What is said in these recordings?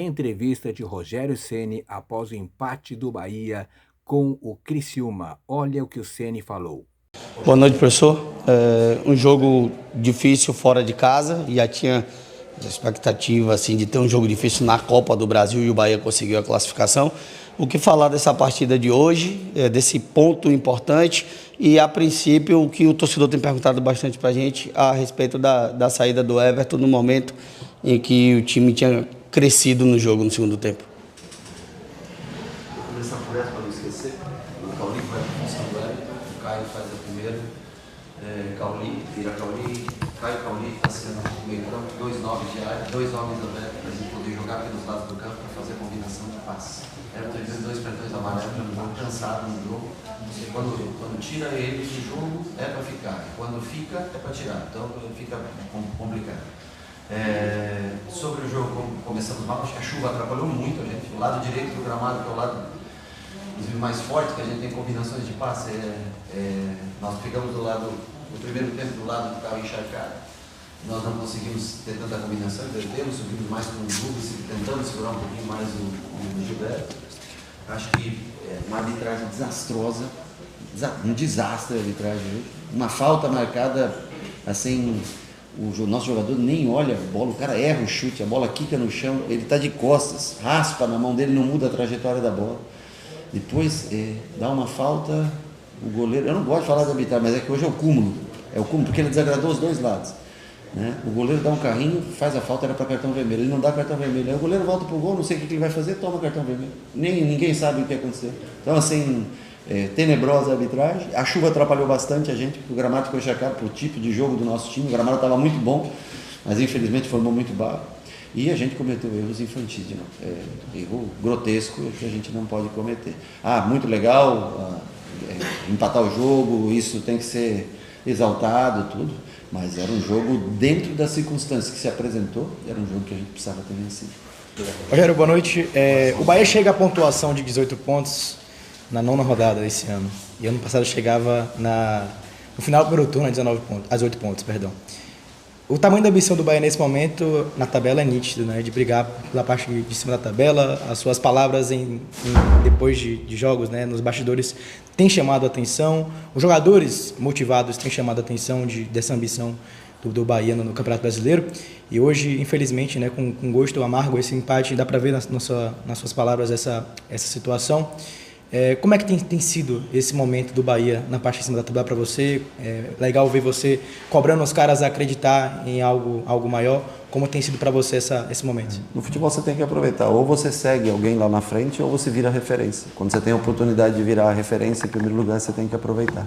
Entrevista de Rogério Ceni após o empate do Bahia com o Criciúma. Olha o que o Ceni falou. Boa noite, professor. Um jogo difícil fora de casa. Já tinha a expectativa assim, de ter um jogo difícil na Copa do Brasil e o Bahia conseguiu a classificação. O que falar dessa partida de hoje, desse ponto importante e, a princípio, o que o torcedor tem perguntado bastante para a gente a respeito da saída do Everton no momento em que o time tinha crescido no jogo no segundo tempo. Vou começar por essa para não esquecer. O Cauli vai para a função do Everton, o Caio faz a primeira, Cauli, vira Cauli, Caio Cauli está sendo no meio campo, 2 9 de área, 2 homens abertos para a gente poder jogar pelos lados do campo para fazer a combinação de passe. Everton teve 2 cartões amarelos, um pouco cansado no jogo. Quando tira ele do jogo é para ficar, quando fica é para tirar, então fica complicado. Sobre o jogo, começamos mal, acho que a chuva atrapalhou muito a gente. O lado direito do gramado, que é o lado mais forte, que a gente tem combinações de passe, nós ficamos do lado, no primeiro tempo, do lado que estava encharcado. Nós não conseguimos ter tanta combinação, perdemos, subimos mais com o Rubens, tentando segurar um pouquinho mais o Gilberto. Acho que uma arbitragem desastrosa, um desastre a arbitragem. Uma falta marcada assim. O nosso jogador nem olha a bola, o cara erra o chute, a bola quica no chão, ele está de costas, raspa na mão dele, não muda a trajetória da bola. Depois dá uma falta, o goleiro, eu não gosto de falar de arbitrar, mas é que hoje é o cúmulo, porque ele desagradou os dois lados. Né? O goleiro dá um carrinho, faz a falta, era para cartão vermelho, ele não dá cartão vermelho, aí o goleiro volta para o gol, não sei o que ele vai fazer, toma cartão vermelho. Ninguém sabe o que aconteceu. Então assim, tenebrosa a arbitragem, a chuva atrapalhou bastante a gente, porque o gramado ficou encharcado para o tipo de jogo do nosso time, o gramado estava muito bom, mas infelizmente formou muito barro, e a gente cometeu erros infantis de novo, erro grotesco que a gente não pode cometer. Muito legal, empatar o jogo, isso tem que ser exaltado, tudo, mas era um jogo dentro das circunstâncias que se apresentou, era um jogo que a gente precisava ter vencido. Rogério, boa noite. O Bahia chega à pontuação de 18 pontos na 9ª rodada esse ano. E ano passado chegava no final do primeiro turno a 18 pontos, perdão. O tamanho da ambição do Bahia nesse momento na tabela é nítido, né? De brigar pela parte de cima da tabela. As suas palavras depois de jogos, né? Nos bastidores, têm chamado a atenção. Os jogadores motivados têm chamado a atenção dessa ambição do Bahia no Campeonato Brasileiro. E hoje, infelizmente, né, com gosto amargo, esse empate, dá para ver nas suas palavras essa situação. Como é que tem sido esse momento do Bahia na parte de cima da tabela para você? Legal ver você cobrando os caras a acreditar em algo maior. Como tem sido para você esse momento? No futebol você tem que aproveitar. Ou você segue alguém lá na frente ou você vira referência. Quando você tem a oportunidade de virar a referência, em primeiro lugar você tem que aproveitar.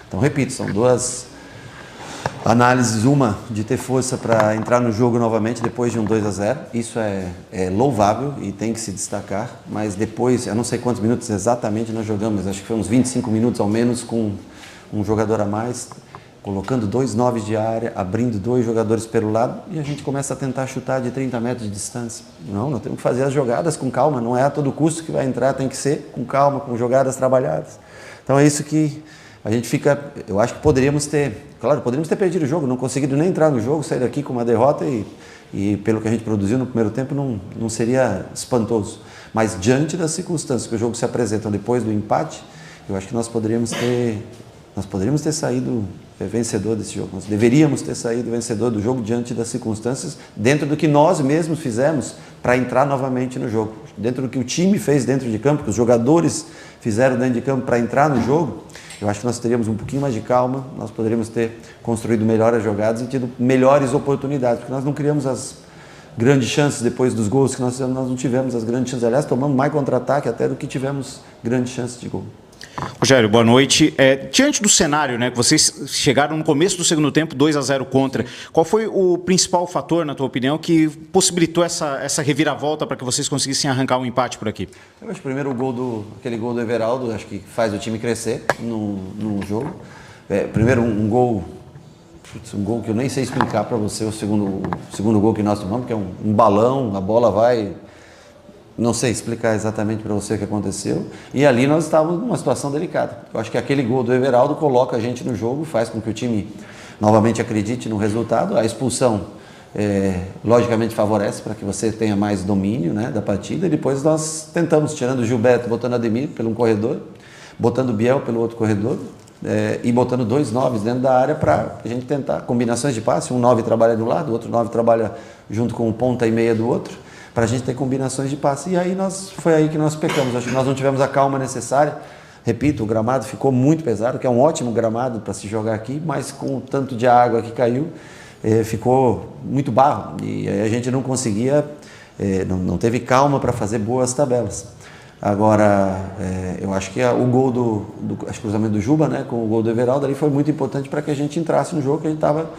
Então, repito, são duas análises, uma de ter força para entrar no jogo novamente depois de um 2-0, isso é louvável e tem que se destacar, mas depois, eu não sei quantos minutos exatamente nós jogamos, acho que foi uns 25 minutos ao menos com um jogador a mais, colocando 2 9 de área, abrindo 2 jogadores pelo lado e a gente começa a tentar chutar de 30 metros de distância. Não, nós temos que fazer as jogadas com calma, não é a todo custo que vai entrar, tem que ser com calma, com jogadas trabalhadas. Então é isso que a gente fica, eu acho que poderíamos ter perdido o jogo, não conseguido nem entrar no jogo, sair daqui com uma derrota e pelo que a gente produziu no primeiro tempo não seria espantoso. Mas diante das circunstâncias que o jogo se apresentam depois do empate, eu acho que nós poderíamos ter saído vencedor desse jogo. Nós deveríamos ter saído vencedor do jogo diante das circunstâncias, dentro do que nós mesmos fizemos para entrar novamente no jogo. Dentro do que o time fez dentro de campo, que os jogadores fizeram dentro de campo para entrar no jogo, eu acho que nós teríamos um pouquinho mais de calma, nós poderíamos ter construído melhor as jogadas e tido melhores oportunidades, porque nós não criamos as grandes chances depois dos gols que nós fizemos, nós não tivemos as grandes chances. Aliás, tomamos mais contra-ataque até do que tivemos grandes chances de gol. Rogério, boa noite. Diante do cenário, né, que vocês chegaram no começo do segundo tempo 2-0 contra, qual foi o principal fator, na tua opinião, que possibilitou essa reviravolta para que vocês conseguissem arrancar um empate por aqui? Eu acho que primeiro aquele gol do Everaldo, acho que faz o time crescer no jogo. Primeiro um gol que eu nem sei explicar para você, o segundo gol que nós tomamos, que é um balão, a bola vai... Não sei explicar exatamente para você o que aconteceu. E ali nós estávamos numa situação delicada. Eu acho que aquele gol do Everaldo coloca a gente no jogo, faz com que o time novamente acredite no resultado. A expulsão logicamente favorece para que você tenha mais domínio, né, da partida. E depois nós tentamos, tirando o Gilberto, botando o Ademir pelo um corredor, botando o Biel pelo outro corredor, e botando 2 9s dentro da área para a gente tentar combinações de passe. Um 9 trabalha de um lado, o outro 9 trabalha junto com o ponta e meia do outro, para a gente ter combinações de passe. E aí foi aí que nós pecamos. Acho que nós não tivemos a calma necessária. Repito, o gramado ficou muito pesado, que é um ótimo gramado para se jogar aqui, mas com o tanto de água que caiu, ficou muito barro. E a gente não conseguia, não teve calma para fazer boas tabelas. Agora, eu acho que o gol acho que o cruzamento do Juba, né, com o gol do Everaldo, ali foi muito importante para que a gente entrasse no jogo, que a gente estava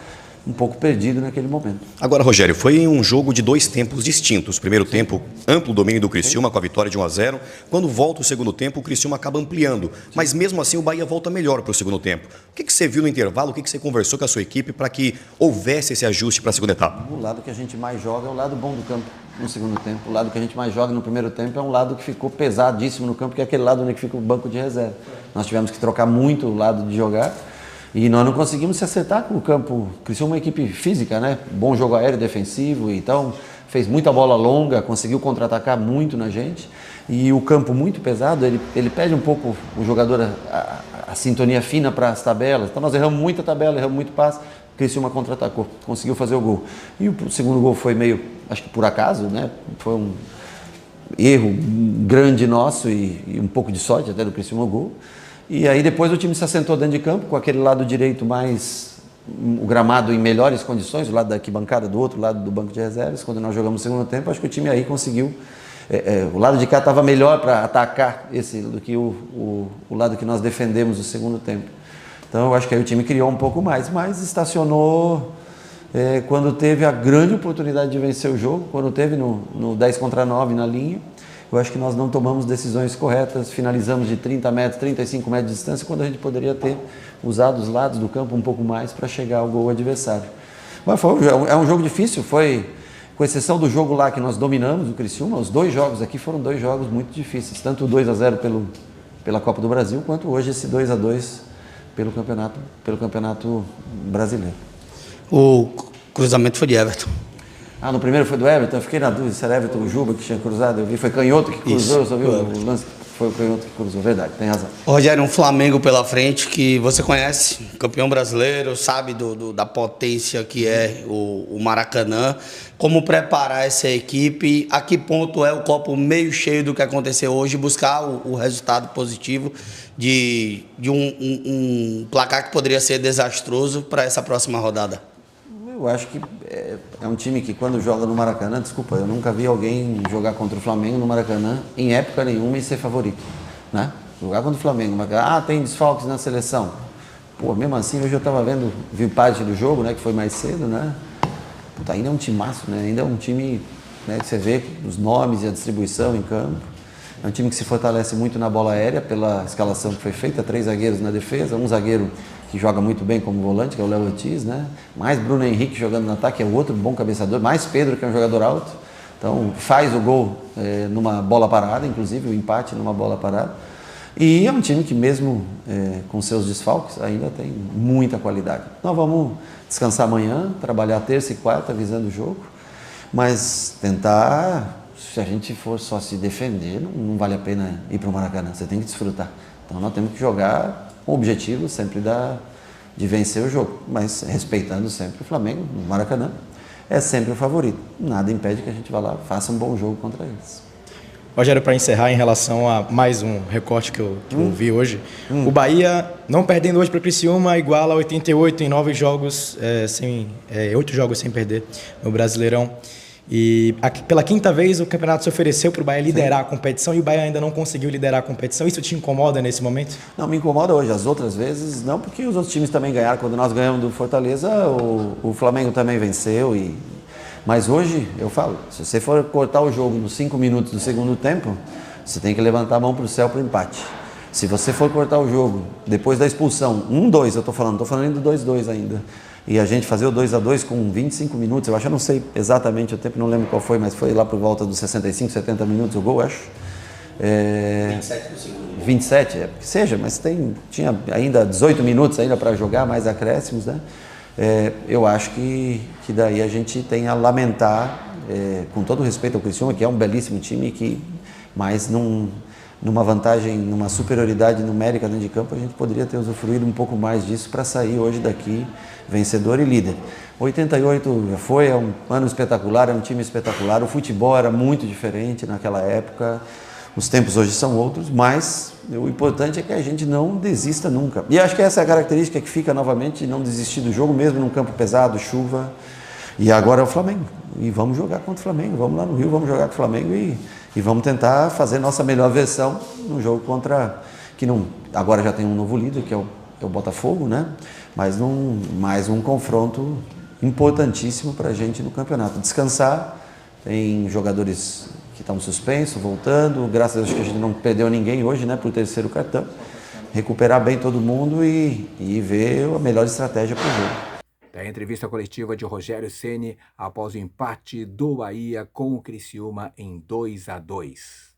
um pouco perdido naquele momento. Agora, Rogério, foi um jogo de 2 tempos distintos. Primeiro tempo, amplo domínio do Criciúma com a vitória de 1-0. Quando volta o segundo tempo, o Criciúma acaba ampliando. Mas mesmo assim, o Bahia volta melhor para o segundo tempo. O que você viu no intervalo? O que você conversou com a sua equipe para que houvesse esse ajuste para a segunda etapa? O lado que a gente mais joga é o lado bom do campo no segundo tempo. O lado que a gente mais joga no primeiro tempo é um lado que ficou pesadíssimo no campo, que é aquele lado onde fica o banco de reserva. Nós tivemos que trocar muito o lado de jogar. E nós não conseguimos se acertar com o campo. O Criciúma é uma equipe física, né? Bom jogo aéreo defensivo, então fez muita bola longa, conseguiu contra-atacar muito na gente. E o campo muito pesado, ele pede um pouco o jogador a sintonia fina para as tabelas. Então nós erramos muita tabela, erramos muito passe. O Criciúma contra-atacou, conseguiu fazer o gol. E o segundo gol foi meio, acho que por acaso, né? Foi um erro grande nosso e um pouco de sorte até do Criciúma o gol. E aí depois o time se assentou dentro de campo, com aquele lado direito mais, o gramado em melhores condições, o lado da arquibancada do outro lado do banco de reservas. Quando nós jogamos no segundo tempo, acho que o time aí conseguiu, o lado de cá estava melhor para atacar do que o lado que nós defendemos no segundo tempo. Então eu acho que aí o time criou um pouco mais, mas estacionou quando teve a grande oportunidade de vencer o jogo, quando teve no 10 contra 9 na linha. Eu acho que nós não tomamos decisões corretas, finalizamos de 30 metros, 35 metros de distância, quando a gente poderia ter usado os lados do campo um pouco mais para chegar ao gol adversário. Mas é um jogo difícil, com exceção do jogo lá que nós dominamos, o Criciúma, os 2 jogos aqui foram 2 jogos muito difíceis, tanto o 2-0 pela Copa do Brasil, quanto hoje esse 2-2 pelo campeonato brasileiro. O cruzamento foi de Everton. No primeiro foi do Everton, eu fiquei na dúvida se era Everton ou Juba que tinha cruzado, eu vi, foi Canhoto que cruzou, só viu o lance, foi o Canhoto que cruzou, verdade, tem razão. Rogério, um Flamengo pela frente que você conhece, campeão brasileiro, sabe da potência que é o Maracanã, como preparar essa equipe, a que ponto é o copo meio cheio do que aconteceu hoje, buscar o resultado positivo de um placar que poderia ser desastroso para essa próxima rodada? Eu acho que é um time que quando joga no Maracanã, desculpa, eu nunca vi alguém jogar contra o Flamengo no Maracanã em época nenhuma e ser favorito, né? Jogar contra o Flamengo, tem desfalques na seleção. Pô, mesmo assim, hoje eu vi parte do jogo, né, que foi mais cedo, né? Puta, ainda é um timaço, né? Ainda é um time, né, que você vê os nomes e a distribuição em campo. É um time que se fortalece muito na bola aérea pela escalação que foi feita, 3 zagueiros na defesa, um zagueiro que joga muito bem como volante, que é o Léo Ortiz, né? Mais Bruno Henrique jogando no ataque, é o outro bom cabeçador, mais Pedro, que é um jogador alto. Então faz o gol numa bola parada, inclusive o empate numa bola parada. E é um time que mesmo com seus desfalques ainda tem muita qualidade. Nós vamos descansar amanhã, trabalhar terça e quarta visando o jogo, mas tentar, se a gente for só se defender, não vale a pena ir para o Maracanã, você tem que desfrutar. Então nós temos que jogar com o objetivo sempre de vencer o jogo, mas respeitando sempre o Flamengo, no Maracanã, é sempre o favorito. Nada impede que a gente vá lá, faça um bom jogo contra eles. Rogério, para encerrar, em relação a mais um recorte que eu vi hoje, o Bahia, não perdendo hoje para o Criciúma, iguala 88 em 9 jogos, 8 jogos sem perder no Brasileirão. E pela 5ª vez o campeonato se ofereceu para o Bahia liderar a competição e o Bahia ainda não conseguiu liderar a competição. Isso te incomoda nesse momento? Não, me incomoda hoje. As outras vezes não, porque os outros times também ganharam. Quando nós ganhamos do Fortaleza, o Flamengo também venceu. Mas hoje, eu falo, se você for cortar o jogo nos 5 minutos do segundo tempo, você tem que levantar a mão para o céu para o empate. Se você for cortar o jogo depois da expulsão, 1-2 eu estou falando do 2-2 ainda, e a gente fazer o 2-2 com 25 minutos, eu não sei exatamente o tempo, não lembro qual foi, mas foi lá por volta dos 65, 70 minutos o gol, acho. 27 do segundo. 27, que seja, mas tinha ainda 18 minutos ainda para jogar, mais acréscimos, né? Eu acho que daí a gente tem a lamentar, com todo respeito ao Criciúma, que é um belíssimo time, mas numa vantagem, numa superioridade numérica dentro de campo, a gente poderia ter usufruído um pouco mais disso para sair hoje daqui vencedor e líder. 88 é um ano espetacular, é um time espetacular, o futebol era muito diferente naquela época, os tempos hoje são outros, mas o importante é que a gente não desista nunca. E acho que essa é a característica que fica novamente, não desistir do jogo, mesmo num campo pesado, chuva. E agora é o Flamengo. E vamos jogar contra o Flamengo. Vamos lá no Rio, vamos jogar com o Flamengo e vamos tentar fazer nossa melhor versão no jogo contra... agora já tem um novo líder, que é o Botafogo, né? Mas mais um confronto importantíssimo para a gente no campeonato. Descansar, tem jogadores que estão suspensos, voltando, graças a Deus que a gente não perdeu ninguém hoje, né, por terceiro cartão. Recuperar bem todo mundo e ver a melhor estratégia para o jogo. Da entrevista coletiva de Rogério Ceni após o empate do Bahia com o Criciúma em 2-2.